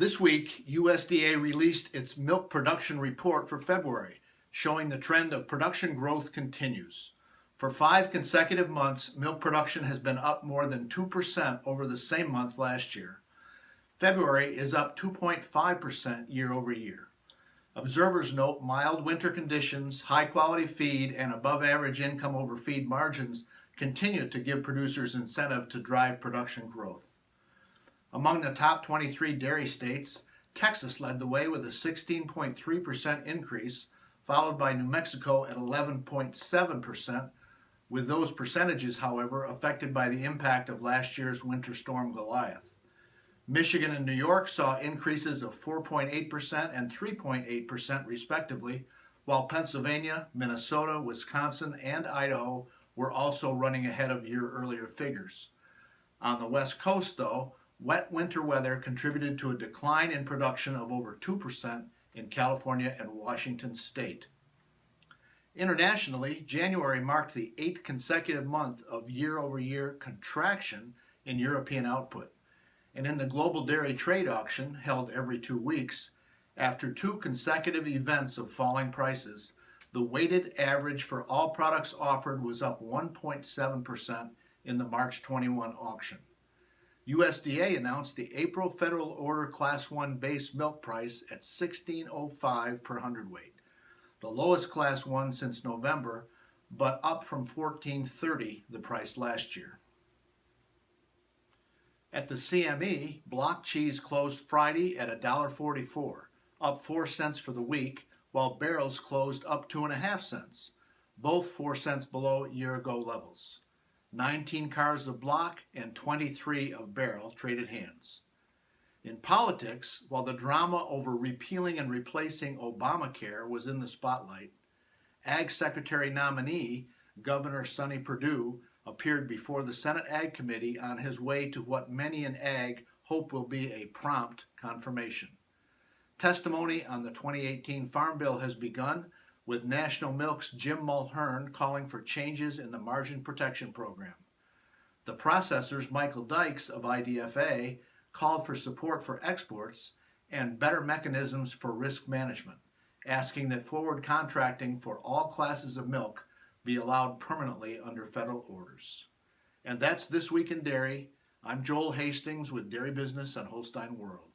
This week, USDA released its milk production report for February, showing the trend of production growth continues. For 5 consecutive months, milk production has been up more than 2% over the same month last year. February is up 2.5% year over year. Observers note mild winter conditions, high-quality feed, and above-average income over feed margins continue to give producers incentive to drive production growth. Among the top 23 dairy states, Texas led the way with a 16.3% increase, followed by New Mexico at 11.7%, with those percentages, however, affected by the impact of last year's winter storm Goliath. Michigan and New York saw increases of 4.8% and 3.8% respectively, while Pennsylvania, Minnesota, Wisconsin, and Idaho were also running ahead of year-earlier figures. On the West Coast, though, wet winter weather contributed to a decline in production of over 2% in California and Washington state. Internationally, January marked the 8th consecutive month of year-over-year contraction in European output. And in the global dairy trade auction, held every 2 weeks, after 2 consecutive events of falling prices, the weighted average for all products offered was up 1.7% in the March 21 auction. USDA announced the April Federal Order Class 1 base milk price at $16.05 per hundredweight, the lowest Class 1 since November, but up from $14.30 the price last year. At the CME, block cheese closed Friday at $1.44, up 4 cents for the week, while barrels closed up 2.5 cents, both 4 cents below year-ago levels. 19 cars of block and 23 of barrel traded hands. In politics, while the drama over repealing and replacing Obamacare was in the spotlight, Ag Secretary nominee Governor Sonny Perdue appeared before the Senate Ag Committee on his way to what many in Ag hope will be a prompt confirmation. Testimony on the 2018 Farm Bill has begun, with National Milk's Jim Mulhern calling for changes in the Margin Protection Program. The processor's Michael Dykes of IDFA called for support for exports and better mechanisms for risk management, asking that forward contracting for all classes of milk be allowed permanently under federal orders. And that's This Week in Dairy. I'm Joel Hastings with Dairy Business on Holstein World.